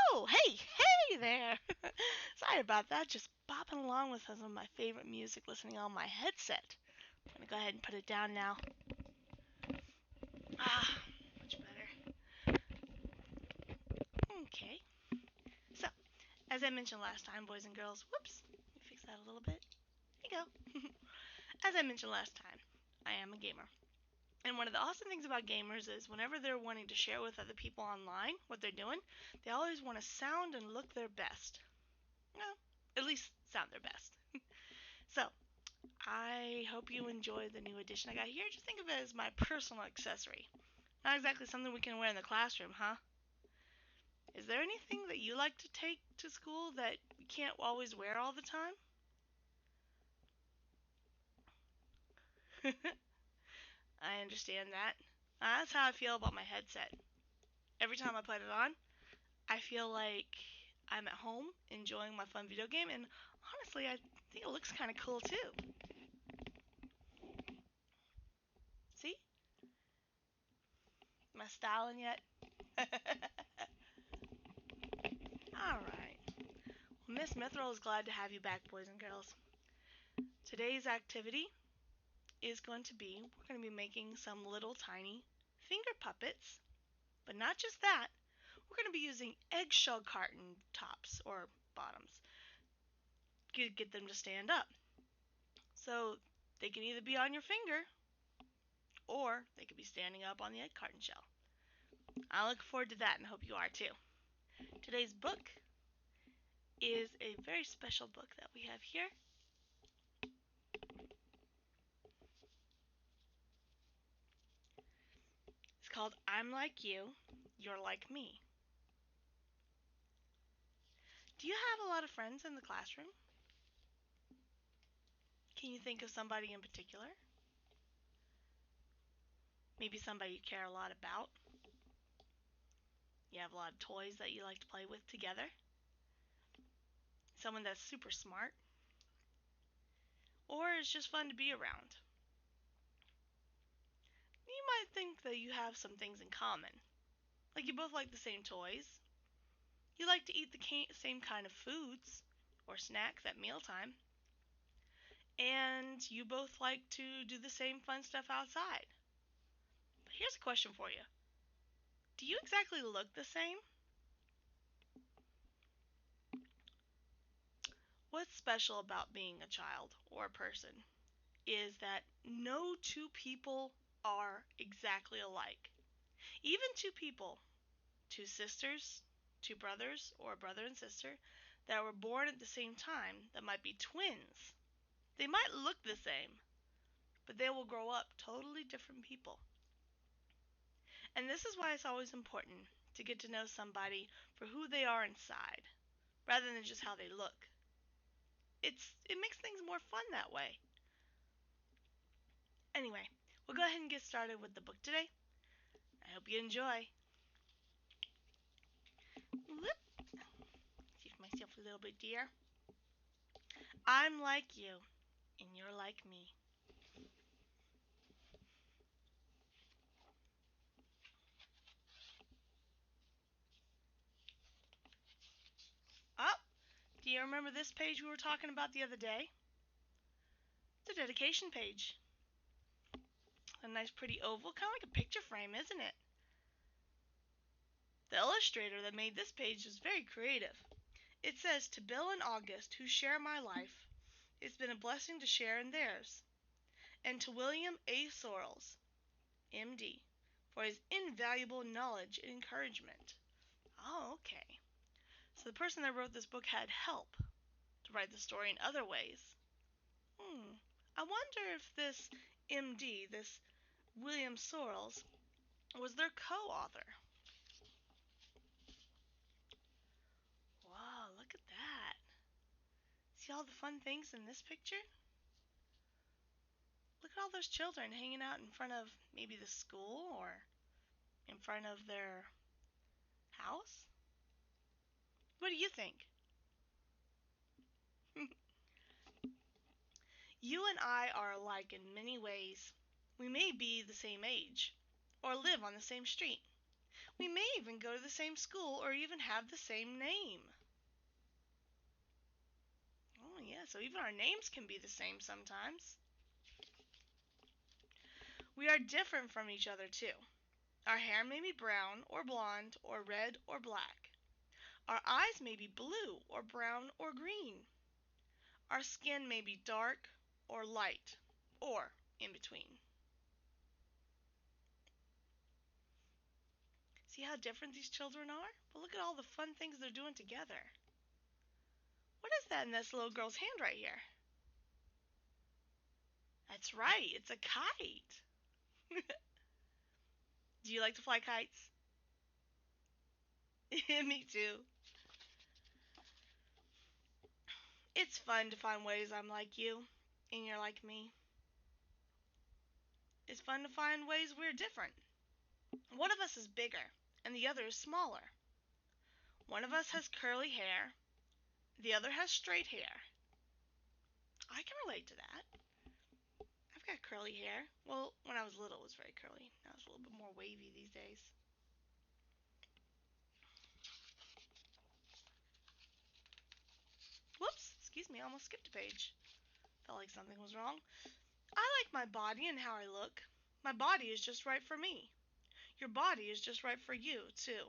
Oh, hey there. Sorry about that. Just bopping along with some of my favorite music listening on my headset. I'm going to go ahead and put it down now. Much better. Okay. So, as I mentioned last time, boys and girls, whoops, let me fix that a little bit. There you go. As I mentioned last time, I am a gamer. And one of the awesome things about gamers is whenever they're wanting to share with other people online what they're doing, they always want to sound and look their best. Well, at least sound their best. So, I hope you enjoy the new addition I got here. Just think of it as my personal accessory. Not exactly something we can wear in the classroom, huh? Is there anything that you like to take to school that you can't always wear all the time? I understand that. That's how I feel about my headset. Every time I put it on, I feel like I'm at home enjoying my fun video game, and honestly, I think it looks kind of cool too. See? Am I styling yet? Alright. Well, Miss Mythril is glad to have you back, boys and girls. Today's activity is going to be, we're going to be making some little tiny finger puppets. But not just that, we're going to be using eggshell carton tops or bottoms to get them to stand up. So they can either be on your finger or they could be standing up on the egg carton shell. I look forward to that and hope you are too. Today's book is a very special book that we have here. It's called I'm Like You, You're Like Me. Do you have a lot of friends in the classroom? Can you think of somebody in particular? Maybe somebody you care a lot about? You have a lot of toys that you like to play with together? Someone that's super smart? Or is just fun to be around? You might think that you have some things in common. Like you both like the same toys. You like to eat the same kind of foods or snacks at mealtime. And you both like to do the same fun stuff outside. But here's a question for you. Do you exactly look the same? What's special about being a child or a person is that no two people are exactly alike. Even two people, two sisters, two brothers, or a brother and sister that were born at the same time that might be twins. They might look the same, but they will grow up totally different people. And this is why it's always important to get to know somebody for who they are inside, rather than just how they look. It makes things more fun that way. Anyway, we'll go ahead and get started with the book today. I hope you enjoy. Shift myself a little bit, dear. I'm like you, and you're like me. Oh, do you remember this page we were talking about the other day? The dedication page. A nice pretty oval, kind of like a picture frame, isn't it? The illustrator that made this page is very creative. It says, to Bill and August, who share my life, it's been a blessing to share in theirs. And to William A. Sorrells, M.D., for his invaluable knowledge and encouragement. Oh, okay. So the person that wrote this book had help to write the story in other ways. I wonder if this M.D., this William Sorrells, was their co-author. Wow, look at that. all the fun things in this picture? Look at all those children hanging out in front of maybe the school or in front of their house. What do you think? You and I are alike in many ways. We may be the same age, or live on the same street. We may even go to the same school or even have the same name. Oh yeah, so even our names can be the same sometimes. We are different from each other too. Our hair may be brown or blonde or red or black. Our eyes may be blue or brown or green. Our skin may be dark or light or in between. See how different these children are? But look at all the fun things they're doing together. What is that in this little girl's hand right here? That's right, it's a kite. Do you like to fly kites? Me too. It's fun to find ways I'm like you and you're like me. It's fun to find ways we're different. One of us is bigger and the other is smaller. One of us has curly hair, the other has straight hair. I can relate to that. I've got curly hair. Well, when I was little it was very curly. Now it's a little bit more wavy these days. Whoops, excuse me, I almost skipped a page. Felt like something was wrong. I like my body and how I look. My body is just right for me. Your body is just right for you, too.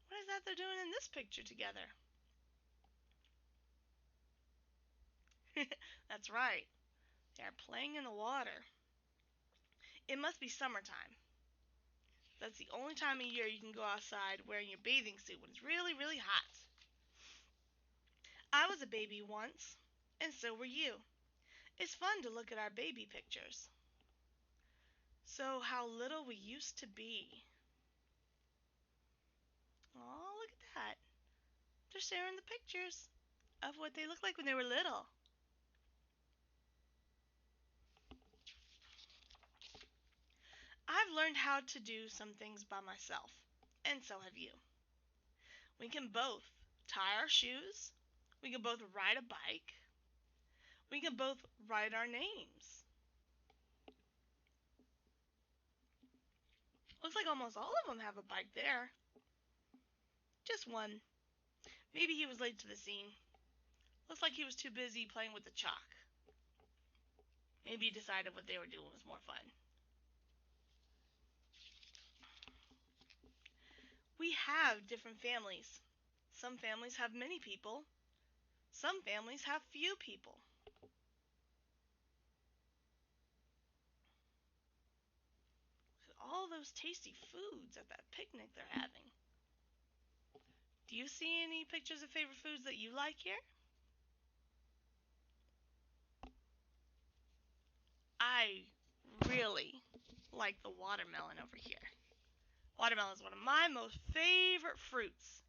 What is that they're doing in this picture together? That's right. They are playing in the water. It must be summertime. That's the only time of year you can go outside wearing your bathing suit when it's really, really hot. I was a baby once, and so were you. It's fun to look at our baby pictures. So how little we used to be. Oh, look at that. They're sharing the pictures of what they looked like when they were little. I've learned how to do some things by myself, and so have you. We can both tie our shoes. We can both ride a bike. We can both write our names. Looks like almost all of them have a bike there. Just one. Maybe he was late to the scene. Looks like he was too busy playing with the chalk. Maybe he decided what they were doing was more fun. We have different families. Some families have many people. Some families have few people. Look at all those tasty foods at that picnic they're having. Do you see any pictures of favorite foods that you like here? I really like the watermelon over here. Watermelon is one of my most favorite fruits,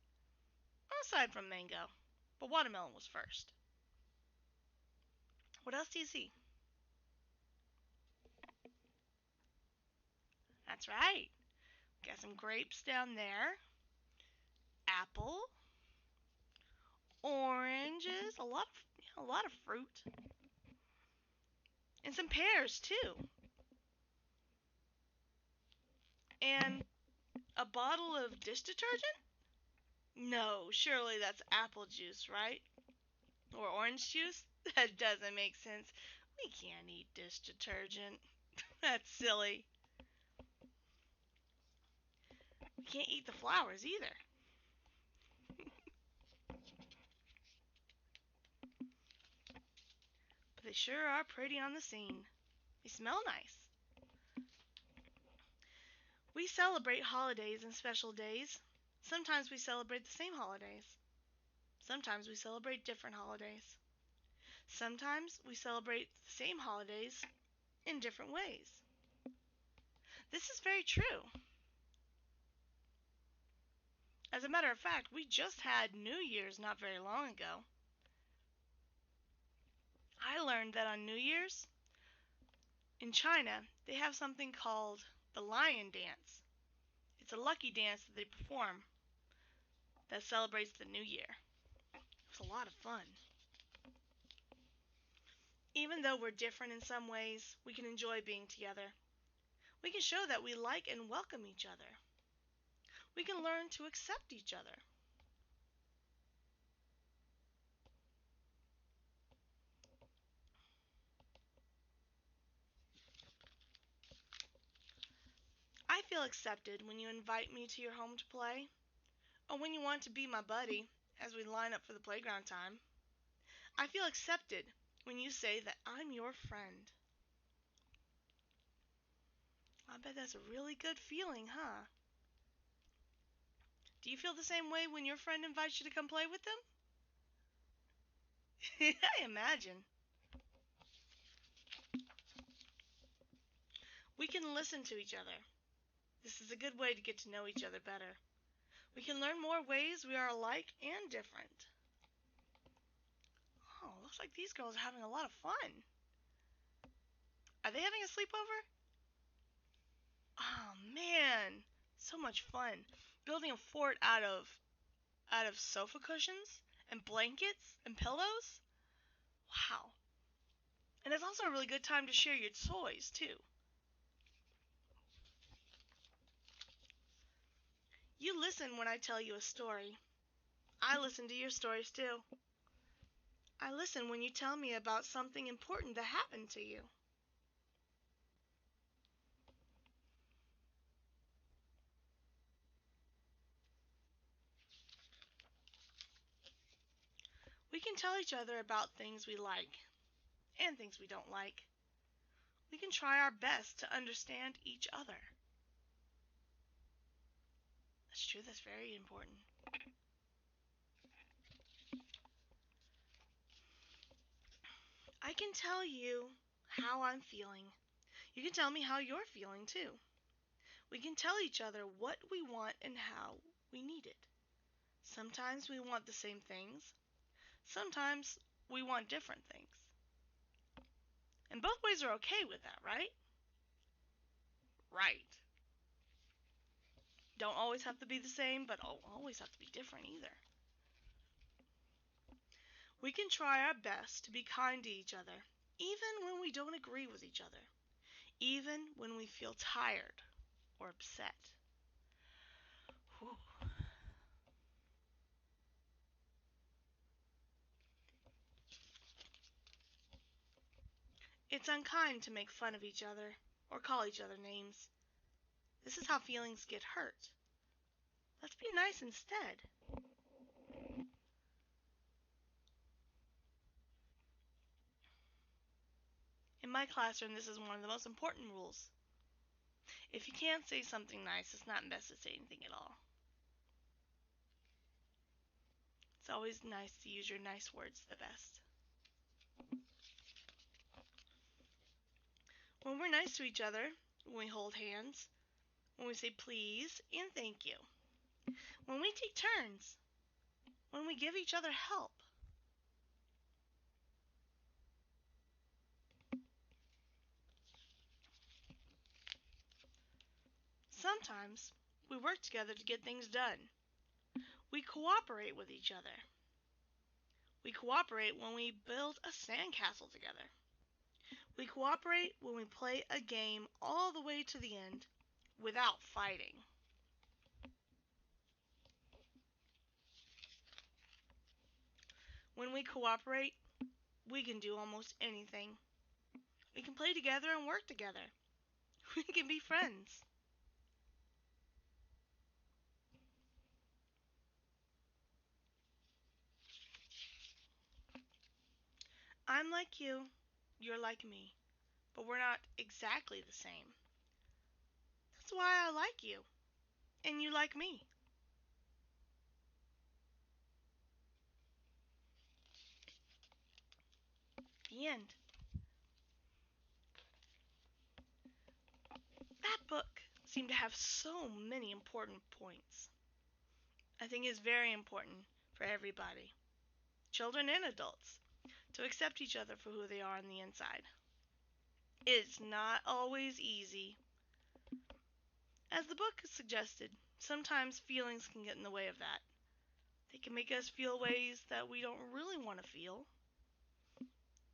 aside from mango. But watermelon was first. What else do you see? That's right. Got some grapes down there. Apple. Oranges. A lot of fruit. And some pears too. And a bottle of dish detergent? No, surely that's apple juice, right? Or orange juice? That doesn't make sense. We can't eat dish detergent. That's silly. We can't eat the flowers either. But they sure are pretty on the scene. They smell nice. We celebrate holidays and special days. Sometimes we celebrate the same holidays. Sometimes we celebrate different holidays. Sometimes we celebrate the same holidays in different ways. This is very true. As a matter of fact, we just had New Year's not very long ago. I learned that on New Year's, in China, they have something called the Lion Dance. It's a lucky dance that they perform that celebrates the New Year. It's a lot of fun. Even though we're different in some ways, we can enjoy being together. We can show that we like and welcome each other. We can learn to accept each other. I feel accepted when you invite me to your home to play, or when you want to be my buddy as we line up for the playground time. I feel accepted when you say that I'm your friend. I bet that's a really good feeling, huh? Do you feel the same way when your friend invites you to come play with them? I imagine. We can listen to each other. This is a good way to get to know each other better. We can learn more ways we are alike and different. Oh, looks like these girls are having a lot of fun. Are they having a sleepover? Oh man, so much fun. Building a fort out of sofa cushions and blankets and pillows? Wow. And it's also a really good time to share your toys, too. You listen when I tell you a story. I listen to your stories, too. I listen when you tell me about something important that happened to you. We can tell each other about things we like and things we don't like. We can try our best to understand each other. That's true, that's very important. I can tell you how I'm feeling. You can tell me how you're feeling, too. We can tell each other what we want and how we need it. Sometimes we want the same things. Sometimes we want different things. And both ways are okay with that, right? Right. Don't always have to be the same, but always have to be different either. We can try our best to be kind to each other, even when we don't agree with each other, even when we feel tired or upset. Whew. It's unkind to make fun of each other or call each other names. This is how feelings get hurt. Let's be nice instead. In my classroom, this is one of the most important rules. If you can't say something nice, it's not best to say anything at all. It's always nice to use your nice words the best. When we're nice to each other, when we hold hands, when we say please and thank you, when we take turns, when we give each other help. Sometimes we work together to get things done. We cooperate with each other. We cooperate when we build a sandcastle together. We cooperate when we play a game all the way to the end without fighting. When we cooperate, we can do almost anything. We can play together and work together. We can be friends. I'm like you, you're like me, but we're not exactly the same. That's why I like you, and you like me. The end. That book seemed to have so many important points. I think it's very important for everybody, children and adults, to accept each other for who they are on the inside. It's not always easy. As the book suggested, sometimes feelings can get in the way of that. They can make us feel ways that we don't really want to feel,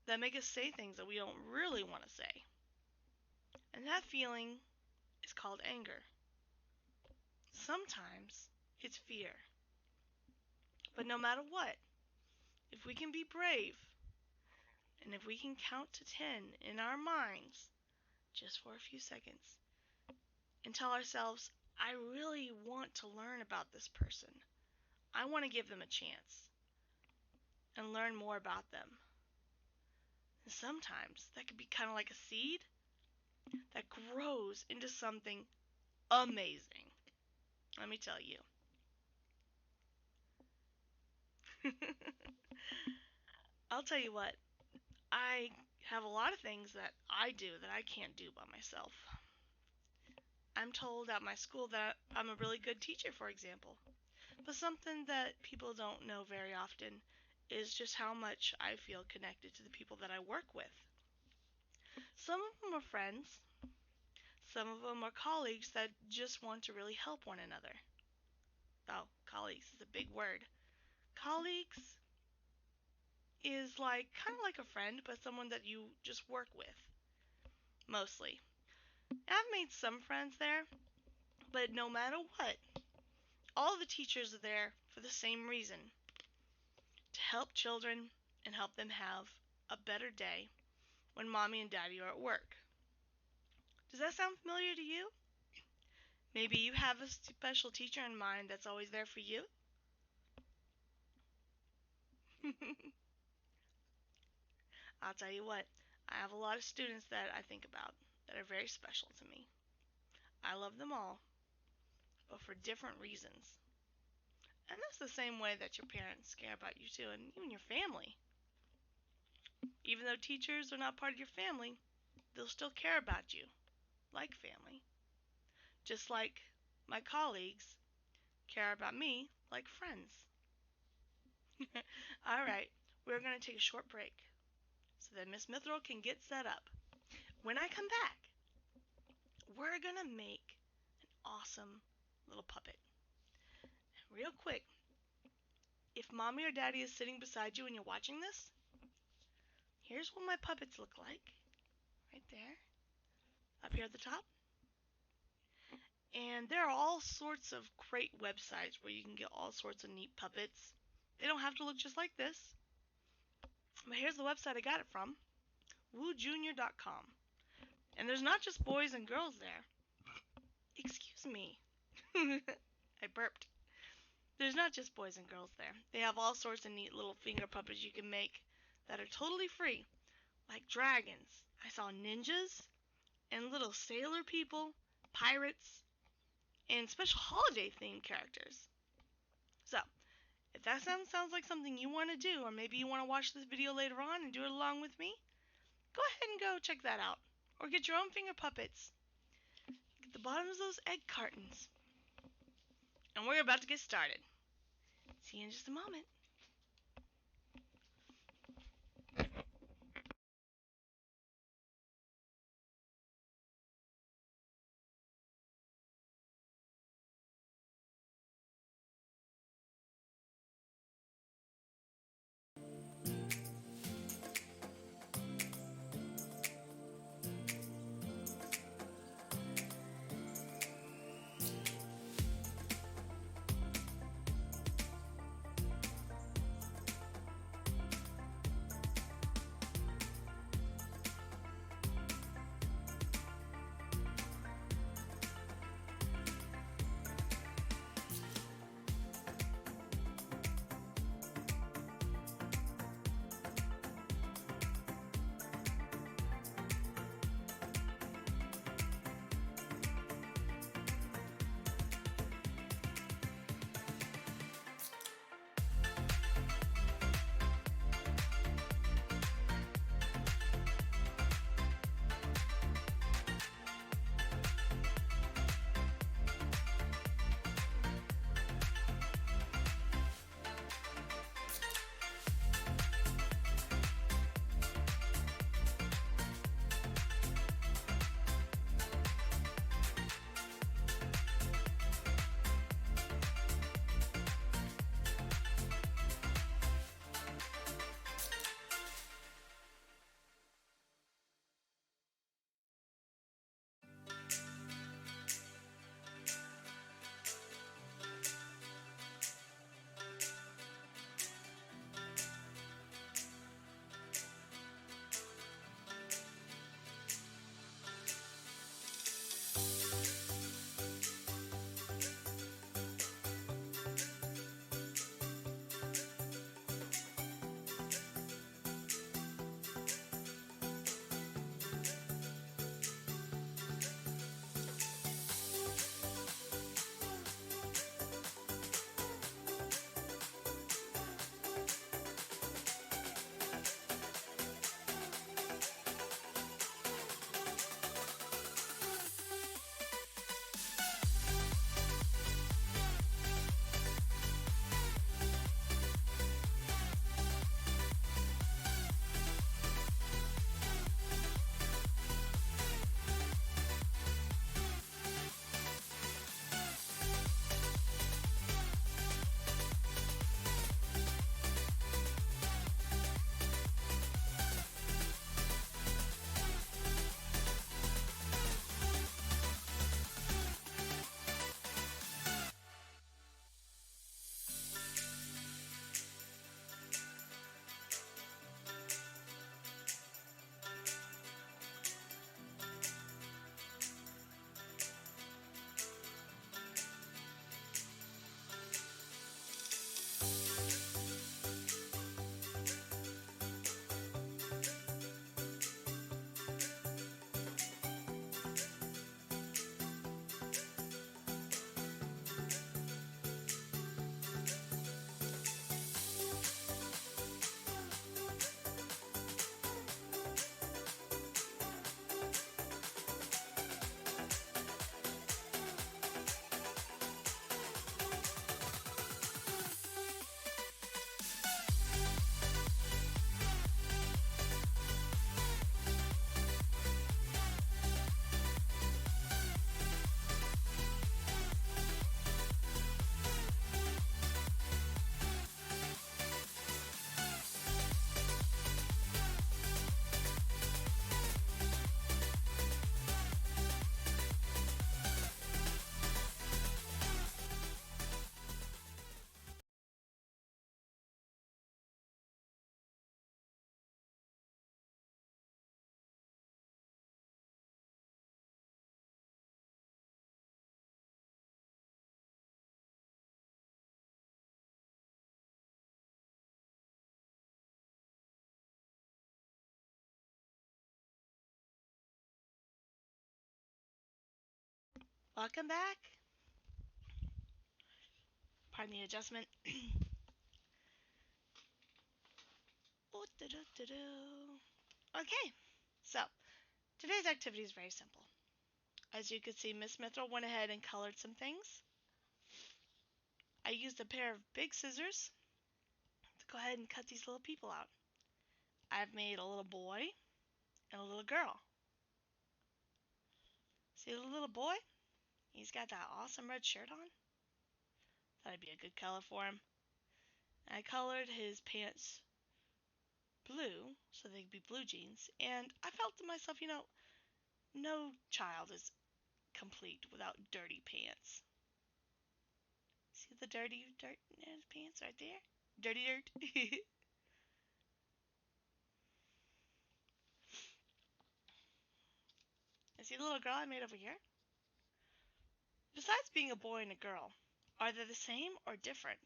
that make us say things that we don't really want to say. And that feeling is called anger. Sometimes it's fear. But no matter what, if we can be brave, and if we can count to 10 in our minds, just for a few seconds, and tell ourselves, I really want to learn about this person. I want to give them a chance and learn more about them. And sometimes that could be kind of like a seed that grows into something amazing. Let me tell you. I'll tell you what, I have a lot of things that I do that I can't do by myself. I'm told at my school that I'm a really good teacher, for example. But something that people don't know very often is just how much I feel connected to the people that I work with. Some of them are friends. Some of them are colleagues that just want to really help one another. Oh, colleagues is a big word. Colleagues is like kind of like a friend, but someone that you just work with, mostly. I've made some friends there, but no matter what, all the teachers are there for the same reason: to help children and help them have a better day when mommy and daddy are at work. Does that sound familiar to you? Maybe you have a special teacher in mind that's always there for you? I'll tell you what, I have a lot of students that I think about that are very special to me. I love them all, but for different reasons. And that's the same way that your parents care about you too, and even your family. Even though teachers are not part of your family, they'll still care about you, like family. Just like my colleagues care about me like friends. Alright, we're going to take a short break so that Miss Mythril can get set up. When I come back, we're going to make an awesome little puppet. Real quick, if mommy or daddy is sitting beside you and you're watching this, here's what my puppets look like. Right there. Up here at the top. And there are all sorts of great websites where you can get all sorts of neat puppets. They don't have to look just like this. But here's the website I got it from. woojunior.com. And there's not just boys and girls there. Excuse me. I burped. There's not just boys and girls there. They have all sorts of neat little finger puppets you can make that are totally free. Like dragons. I saw ninjas and little sailor people, pirates, and special holiday themed characters. So, if that sounds like something you want to do, or maybe you want to watch this video later on and do it along with me, go ahead and go check that out. Or get your own finger puppets. Get the bottoms of those egg cartons. And we're about to get started. See you in just a moment. Welcome back. Pardon the adjustment. Okay, so today's activity is very simple. As you can see, Miss Mythril went ahead and colored some things. I used a pair of big scissors to go ahead and cut these little people out. I've made a little boy and a little girl. See the little boy? He's got that awesome red shirt on. Thought it'd be a good color for him. I colored his pants blue so they'd be blue jeans, and I felt to myself, no child is complete without dirty pants. See the dirty dirt in his pants right there? Dirty dirt. And see the little girl I made over here? Besides being a boy and a girl, are they the same or different?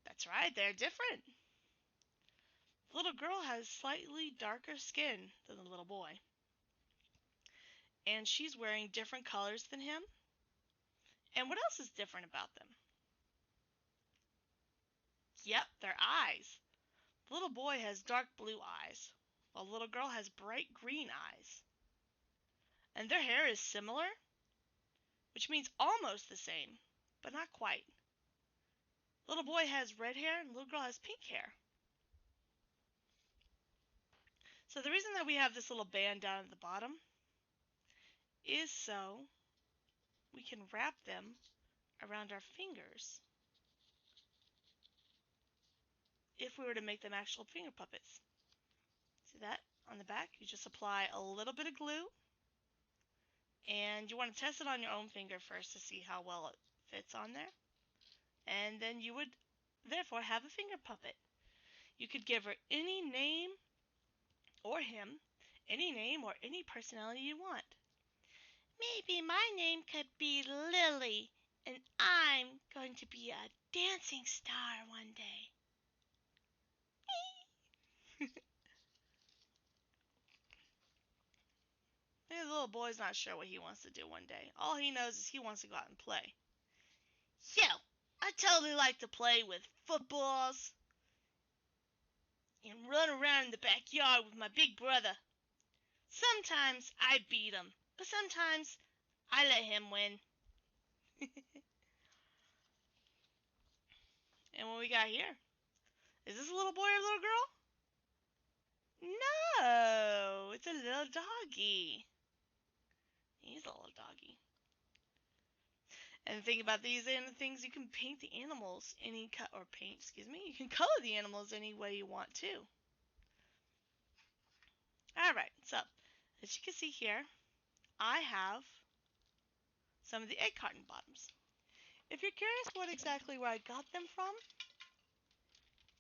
That's right, they're different. The little girl has slightly darker skin than the little boy. And she's wearing different colors than him. And what else is different about them? Yep, their eyes. The little boy has dark blue eyes, while the little girl has bright green eyes. And their hair is similar, which means almost the same, but not quite. The little boy has red hair and the little girl has pink hair. So the reason that we have this little band down at the bottom is so we can wrap them around our fingers if we were to make them actual finger puppets. See that on the back? You just apply a little bit of glue, and you want to test it on your own finger first to see how well it fits on there. And then you would therefore have a finger puppet. You could give her any name or him, any name or any personality you want. Maybe my name could be Lily, and I'm going to be a dancing star one day. The little boy's not sure what he wants to do one day. All he knows is he wants to go out and play. Yo, I totally like to play with footballs and run around in the backyard with my big brother. Sometimes I beat him, but sometimes I let him win. And what we got here? Is this a little boy or a little girl? No, it's a little doggy. He's a little doggy. And the thing about these things, you can paint the animals you can color the animals any way you want to. Alright, so as you can see here, I have some of the egg carton bottoms. If you're curious what exactly where I got them from,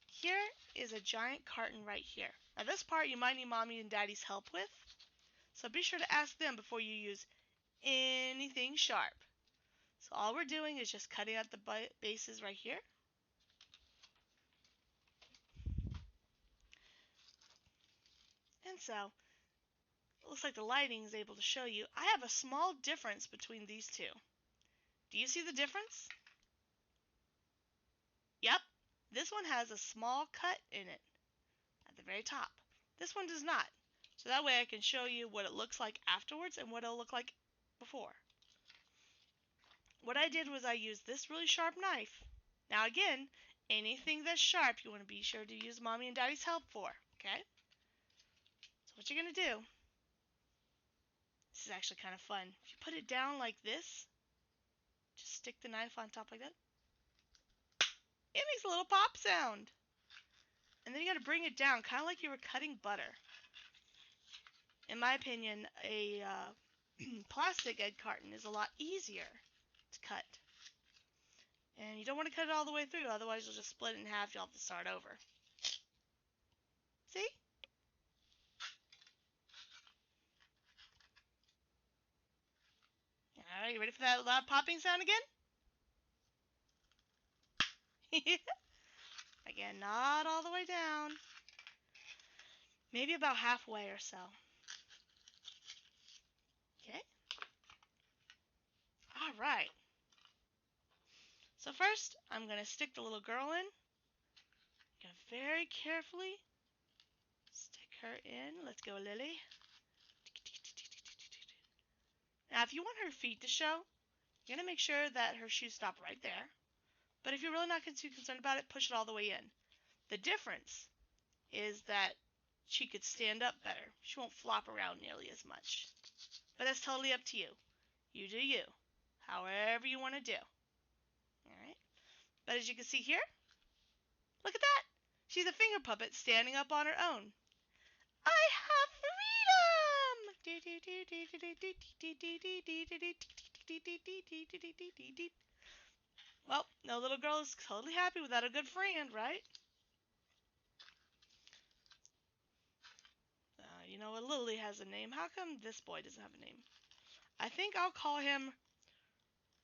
here is a giant carton right here. Now this part you might need mommy and daddy's help with, so be sure to ask them before you use anything sharp. So all we're doing is just cutting out the bases right here. And so, it looks like the lighting is able to show you. I have a small difference between these two. Do you see the difference? Yep. This one has a small cut in it at the very top. This one does not. So that way I can show you what it looks like afterwards and what it'll look like before. What I did was I used this really sharp knife. Now again, anything that's sharp you want to be sure to use mommy and daddy's help for, okay? So what you're going to do, this is actually kind of fun. If you put it down like this, just stick the knife on top like that, it makes a little pop sound. And then you got to bring it down, kind of like you were cutting butter. In my opinion, a plastic egg carton is a lot easier to cut. And you don't want to cut it all the way through, otherwise you'll just split it in half. You'll have to start over. See? Alright, you ready for that loud popping sound again? Again, not all the way down. Maybe about halfway or so. Okay, Alright. So first, I'm going to stick the little girl in. I'm going to very carefully stick her in. Let's go, Lily. Now, if you want her feet to show, you're going to make sure that her shoes stop right there. But if you're really not too concerned about it, push it all the way in. The difference is that she could stand up better. She won't flop around nearly as much. But that's totally up to you. You do you. However you want to do. Alright? But as you can see here, look at that. She's a finger puppet standing up on her own. I have freedom! Well, no little girl is totally happy without a good friend, right? You know what? Lily has a name. How come this boy doesn't have a name? I think I'll call him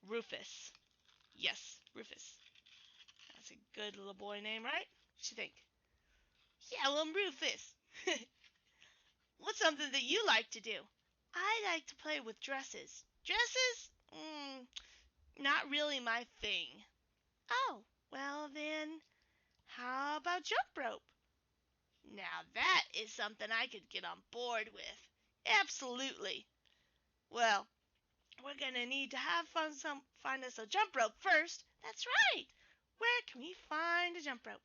Rufus. Yes, Rufus. That's a good little boy name, right? What you think? Yeah, well, I'm Rufus. What's something that you like to do? I like to play with dresses. Dresses? Not really my thing. Oh, well then, how about jump rope? Now that is something I could get on board with. Absolutely. Well, we're gonna need to find us a jump rope first. That's right. Where can we find a jump rope?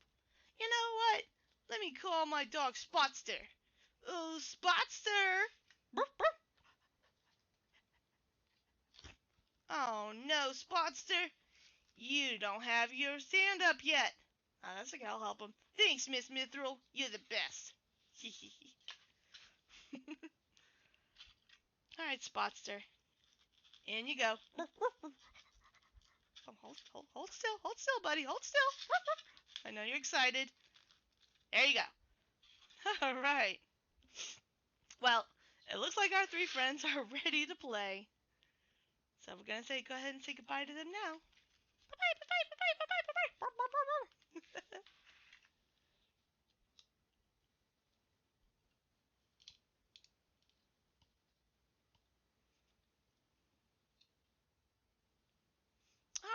You know what? Let me call my dog Spotster. Oh, Spotster! Oh no, Spotster! You don't have your stand up yet. Oh, that's okay, I'll help him. Thanks, Miss Mythril. You're the best. Alright, Spotster. In you go. Oh, hold still, buddy. Hold still. I know you're excited. There you go. Alright. Well, it looks like our three friends are ready to play. So we're going to go ahead and say goodbye to them now. Bye-bye.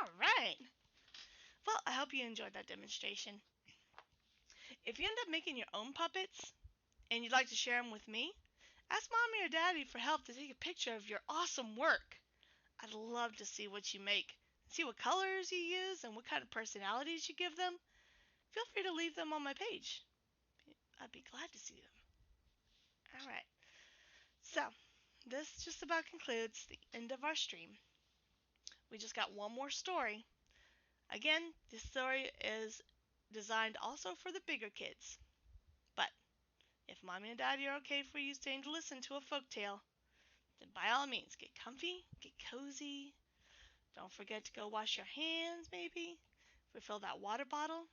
Alright. Well, I hope you enjoyed that demonstration. If you end up making your own puppets and you'd like to share them with me, ask Mommy or Daddy for help to take a picture of your awesome work. I'd love to see what you make, see what colors you use, and what kind of personalities you give them. Feel free to leave them on my page. I'd be glad to see them. Alright, so this just about concludes the end of our stream. We just got one more story. Again, this story is designed also for the bigger kids. But if Mommy and Daddy are okay for you staying to listen to a folktale, then by all means, get comfy, get cozy. Don't forget to go wash your hands, maybe. Refill that water bottle.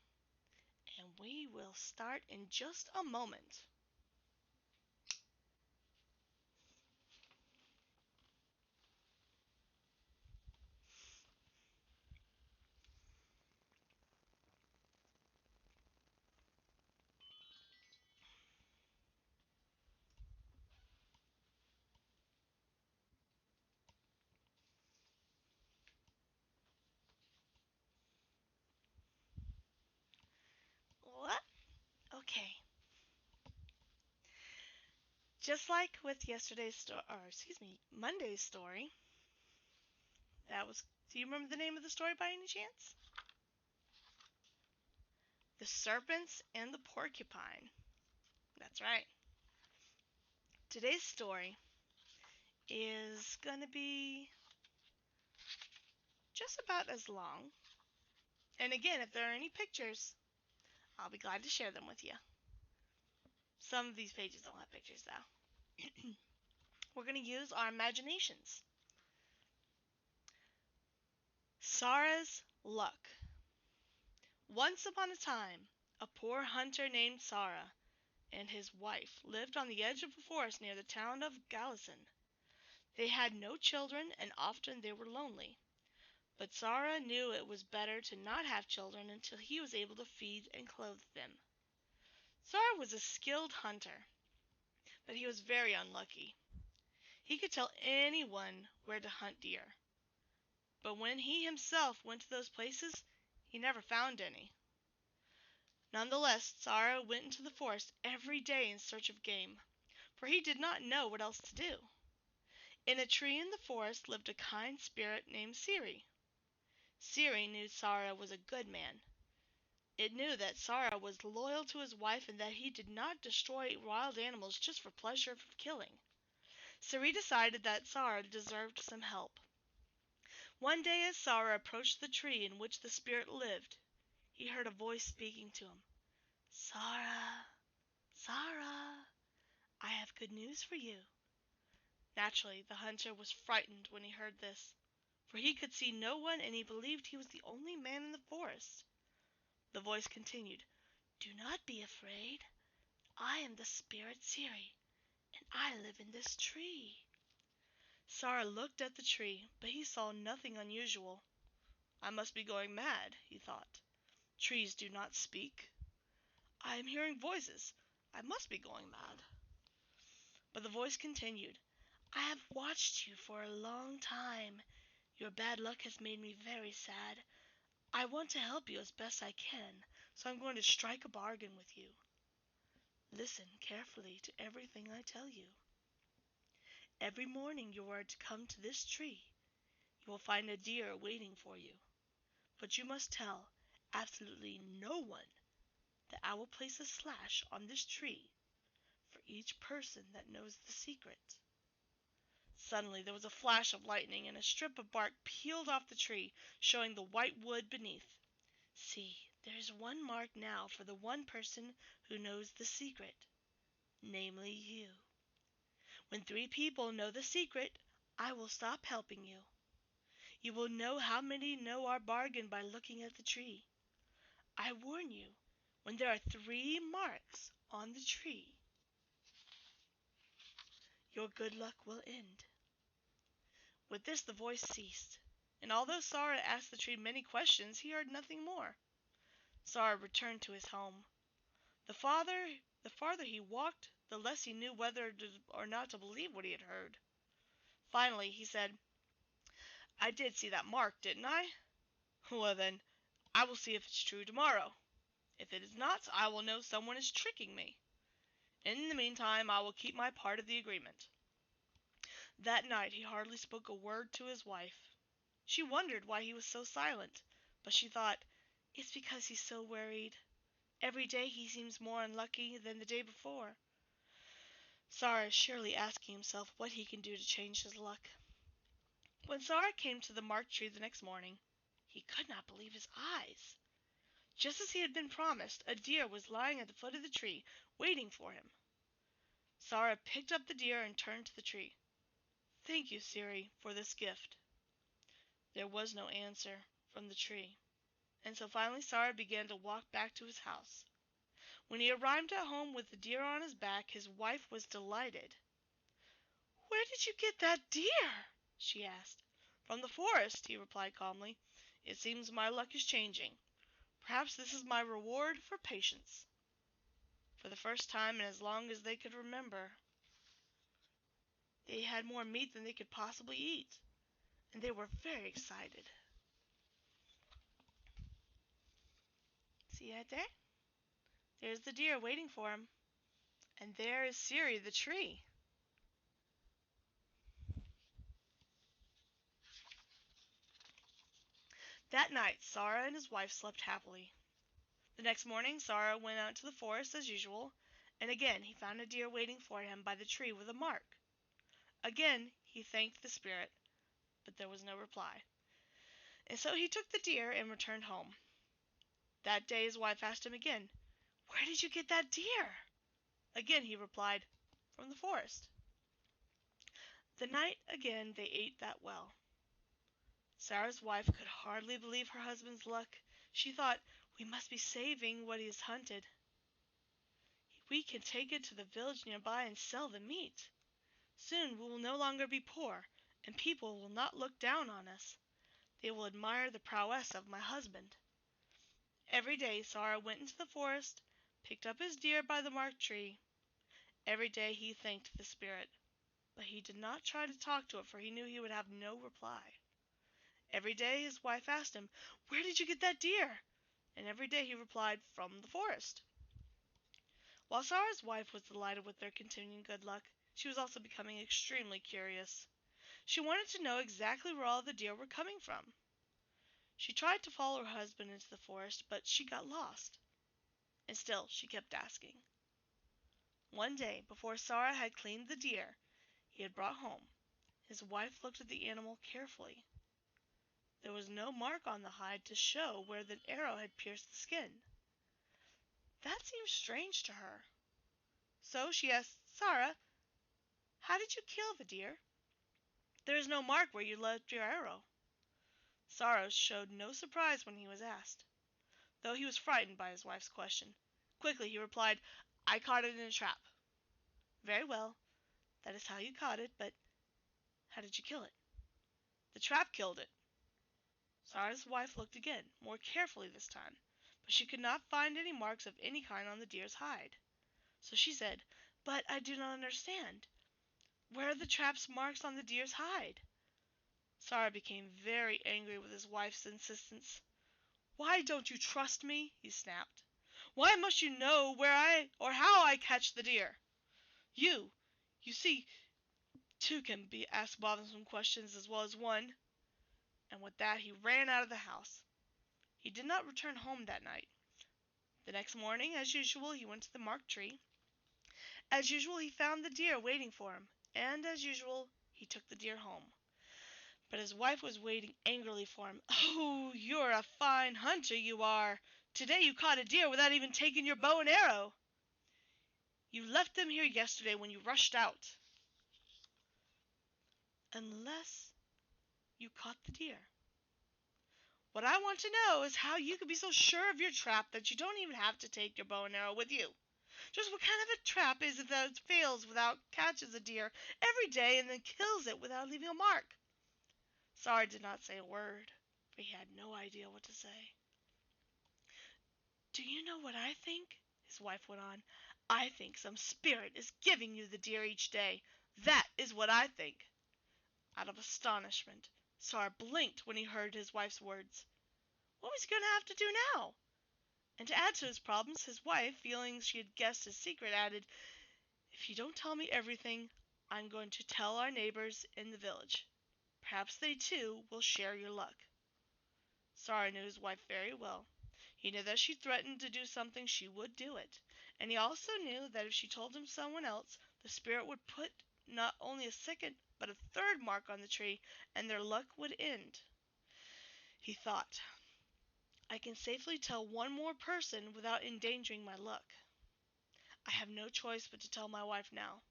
And we will start in just a moment. What? Okay. Just like with Monday's story, do you remember the name of the story by any chance? The Serpents and the Porcupine. That's right. Today's story is going to be just about as long. And again, if there are any pictures, I'll be glad to share them with you. Some of these pages don't have pictures, though. We're going to use our imaginations. Sarah's Luck. Once upon a time, a poor hunter named Sarah and his wife lived on the edge of a forest near the town of Galison. They had no children, and often they were lonely. But Sarah knew it was better to not have children until he was able to feed and clothe them. Sarah was a skilled hunter, but he was very unlucky. He could tell anyone where to hunt deer, But when he himself went to those places, he never found any. Nonetheless, Tsara went into the forest every day in search of game, for he did not know what else to do. In a tree in the forest lived a kind spirit named Siri. Siri knew Tsara was a good man. It knew that Tsara was loyal to his wife and that he did not destroy wild animals just for pleasure of killing. Siri decided that Tsara deserved some help. One day as Tsara approached the tree in which the spirit lived, he heard a voice speaking to him. "Tsara, Tsara, I have good news for you." Naturally, the hunter was frightened when he heard this, for he could see no one and he believed he was the only man in the forest. The voice continued, "Do not be afraid. I am the spirit Siri, and I live in this tree." Tsara looked at the tree, but he saw nothing unusual. "I must be going mad," he thought. "Trees do not speak. I am hearing voices. I must be going mad." But the voice continued, "I have watched you for a long time. Your bad luck has made me very sad. I want to help you as best I can, so I'm going to strike a bargain with you. Listen carefully to everything I tell you. Every morning you are to come to this tree. You will find a deer waiting for you. But you must tell absolutely no one that I will place a slash on this tree for each person that knows the secret." Suddenly there was a flash of lightning, and a strip of bark peeled off the tree, showing the white wood beneath. "See, there is one mark now for the one person who knows the secret, namely you. When 3 people know the secret, I will stop helping you. You will know how many know our bargain by looking at the tree. I warn you, when there are 3 marks on the tree, your good luck will end." With this the voice ceased, and although Tsara asked the tree many questions, he heard nothing more. Tsara returned to his home. The farther he walked, the less he knew whether or not to believe what he had heard. Finally he said, "I did see that mark, didn't I? Well then, I will see if it's true tomorrow. If it is not, I will know someone is tricking me. In the meantime, I will keep my part of the agreement." That night he hardly spoke a word to his wife. She wondered why he was so silent, but she thought, "It's because he's so worried. Every day he seems more unlucky than the day before. Tsara is surely asking himself what he can do to change his luck." When Tsara came to the marked tree the next morning, he could not believe his eyes. Just as he had been promised, a deer was lying at the foot of the tree, waiting for him. Tsara picked up the deer and turned to the tree. "Thank you, Siri, for this gift." There was no answer from the tree, and so finally Tsara began to walk back to his house. When he arrived at home with the deer on his back, his wife was delighted. "Where did you get that deer?" she asked. "From the forest," he replied calmly. "It seems my luck is changing. Perhaps this is my reward for patience." For the first time in as long as they could remember, they had more meat than they could possibly eat, and they were very excited. See right there? There's the deer waiting for him, and there is Siri the tree. That night, Tsara and his wife slept happily. The next morning, Tsara went out to the forest as usual, and again he found a deer waiting for him by the tree with a mark. Again he thanked the spirit, but there was no reply. And so he took the deer and returned home. That day his wife asked him again, "Where did you get that deer?" Again he replied, "From the forest." The night again they ate that well. Tsara's wife could hardly believe her husband's luck. She thought, "We must be saving what he has hunted. We can take it to the village nearby and sell the meat. Soon we will no longer be poor, and people will not look down on us. They will admire the prowess of my husband." Every day Tsara went into the forest, picked up his deer by the marked tree. Every day he thanked the spirit, but he did not try to talk to it, for he knew he would have no reply. Every day his wife asked him, "Where did you get that deer?" And every day he replied, "From the forest." While Sarah's wife was delighted with their continuing good luck, she was also becoming extremely curious. She wanted to know exactly where all the deer were coming from. She tried to follow her husband into the forest, but she got lost. And still she kept asking. One day, before Sarah had cleaned the deer he had brought home, his wife looked at the animal carefully. There was no mark on the hide to show where the arrow had pierced the skin. That seemed strange to her. So she asked, "Sarah, how did you kill the deer? There is no mark where you left your arrow." Sarah showed no surprise when he was asked, though he was frightened by his wife's question. Quickly he replied, "I caught it in a trap." "Very well, that is how you caught it, but how did you kill it?" "The trap killed it." Sarah's wife looked again, more carefully this time, but she could not find any marks of any kind on the deer's hide. So she said, "But I do not understand. Where are the trap's marks on the deer's hide?" Sarah became very angry with his wife's insistence. "Why don't you trust me?" he snapped. "Why must you know where or how I catch the deer? You see, two can be asked bothersome questions as well as one." And with that he ran out of the house. He did not return home that night. The next morning, as usual, he went to the marked tree. As usual, he found the deer waiting for him, and as usual, he took the deer home. But his wife was waiting angrily for him. "Oh, you're a fine hunter, you are! Today you caught a deer without even taking your bow and arrow. You left them here yesterday when you rushed out." "Unless you caught the deer." "What I want to know is how you could be so sure of your trap that you don't even have to take your bow and arrow with you. Just what kind of a trap is it that fails without catches a deer every day and then kills it without leaving a mark?" Sarah did not say a word, for he had no idea what to say. "Do you know what I think?" his wife went on. "I think some spirit is giving you the deer each day. That is what I think." Out of astonishment, Sarah blinked when he heard his wife's words. What was he going to have to do now? And to add to his problems, his wife, feeling she had guessed his secret, added, "If you don't tell me everything, I'm going to tell our neighbors in the village. Perhaps they, too, will share your luck." Sarah knew his wife very well. He knew that if she threatened to do something, she would do it. And he also knew that if she told him someone else, the spirit would put not only a second, but a third mark on the tree, and their luck would end. He thought, "I can safely tell one more person without endangering my luck. I have no choice but to tell my wife now."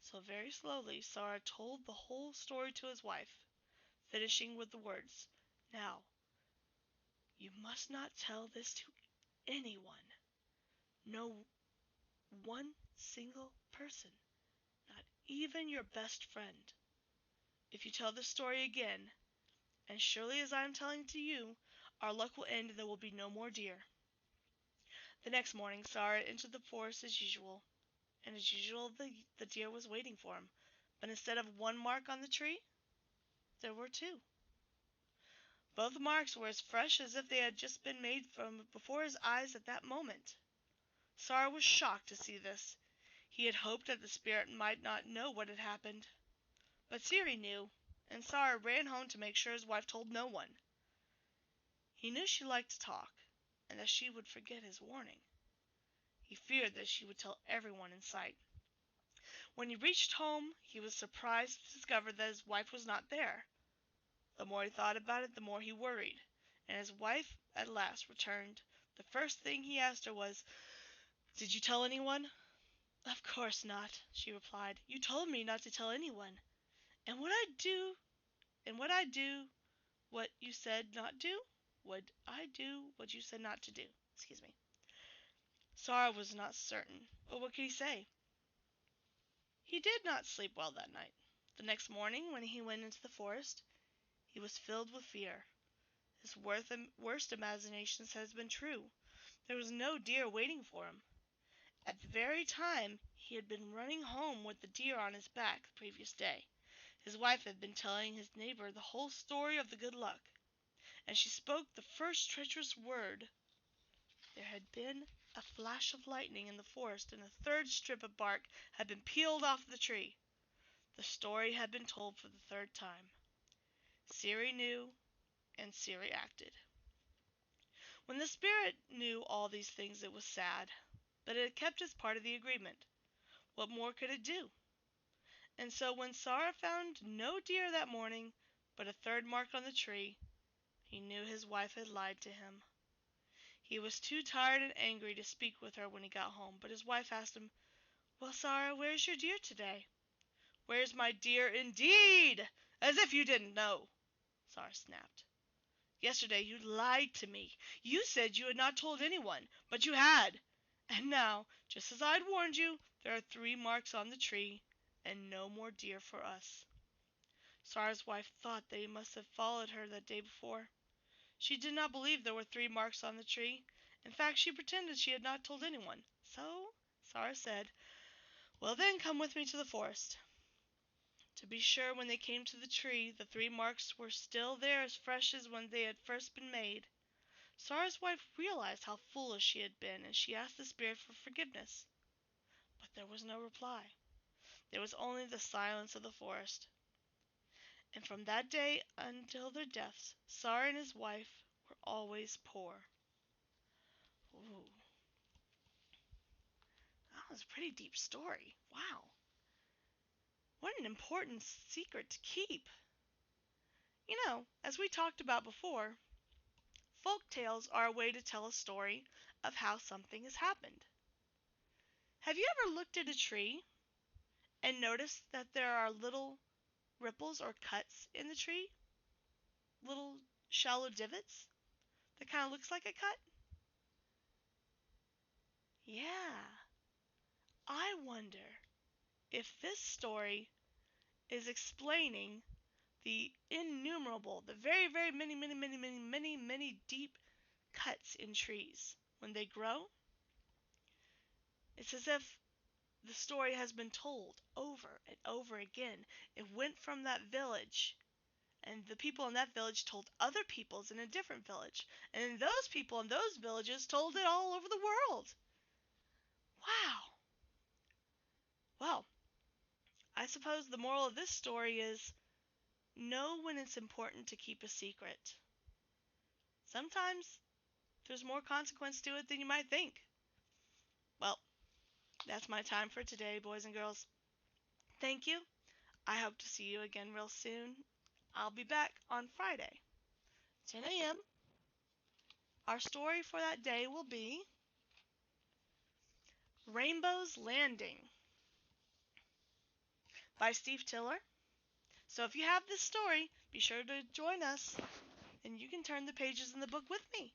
So very slowly Sarah told the whole story to his wife, finishing with the words, "Now, you must not tell this to anyone. No one single person, not even your best friend. If you tell this story again, and surely as I am telling it to you, our luck will end and there will be no more deer." The next morning Sarah entered the forest as usual, and as usual the deer was waiting for him, but instead of one mark on the tree, there were two. Both marks were as fresh as if they had just been made from before his eyes at that moment. Sarah was shocked to see this. He had hoped that the spirit might not know what had happened. But Siri knew, and Sarah ran home to make sure his wife told no one. He knew she liked to talk, and that she would forget his warning. He feared that she would tell everyone in sight. When he reached home, he was surprised to discover that his wife was not there. The more he thought about it, the more he worried, and his wife at last returned. The first thing he asked her was, "Did you tell anyone?" "Of course not," she replied. "You told me not to tell anyone. And would I do what you said not do? Would I do what you said not to do?" Excuse me. Sarah was not certain, but what could he say? He did not sleep well that night. The next morning, when he went into the forest, he was filled with fear. His worst imaginations had been true. There was no deer waiting for him. At the very time he had been running home with the deer on his back the previous day, his wife had been telling his neighbor the whole story of the good luck. and she spoke the first treacherous word. There had been a flash of lightning in the forest, and a third strip of bark had been peeled off the tree. The story had been told for the third time. Siri knew, and Siri acted. When the spirit knew all these things, it was sad, but it had kept as part of the agreement. What more could it do? And so when Sarah found no deer that morning, but a third mark on the tree, he knew his wife had lied to him. He was too tired and angry to speak with her when he got home, but his wife asked him, "Well, Sarah, where's your deer today?" "Where's my deer indeed? As if you didn't know!" Sarah snapped. "Yesterday you lied to me. You said you had not told anyone, but you had. And now, just as I had warned you, there are 3 marks on the tree, and no more deer for us." Sarah's wife thought that he must have followed her the day before. She did not believe there were 3 marks on the tree. In fact, she pretended she had not told anyone. So Sarah said, "Well then, come with me to the forest." To be sure, when they came to the tree, the 3 marks were still there, as fresh as when they had first been made. Sarah's wife realized how foolish she had been, and she asked the spirit for forgiveness. But there was no reply. There was only the silence of the forest. And from that day until their deaths, Sarah and his wife were always poor. Ooh, that was a pretty deep story. Wow. What an important secret to keep. You know, as we talked about before, folk tales are a way to tell a story of how something has happened. Have you ever looked at a tree and noticed that there are little ripples or cuts in the tree? Little shallow divots that kind of looks like a cut? Yeah. I wonder if this story is explaining the innumerable, the very, very many, many, many, many, many, many deep cuts in trees when they grow. It's as if the story has been told over and over again. It went from that village, and the people in that village told other peoples in a different village, and then those people in those villages told it all over the world. Wow. Well, I suppose the moral of this story is know when it's important to keep a secret. Sometimes there's more consequence to it than you might think. Well, that's my time for today, boys and girls. Thank you. I hope to see you again real soon. I'll be back on Friday, 10 a.m. Our story for that day will be Rainbow's Landing by Steve Tiller. So if you have this story, be sure to join us, and you can turn the pages in the book with me.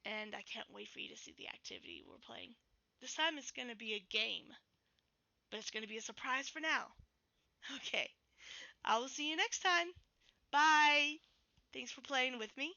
And I can't wait for you to see the activity we're playing. This time it's going to be a game, but it's going to be a surprise for now. Okay, I will see you next time. Bye! Thanks for playing with me.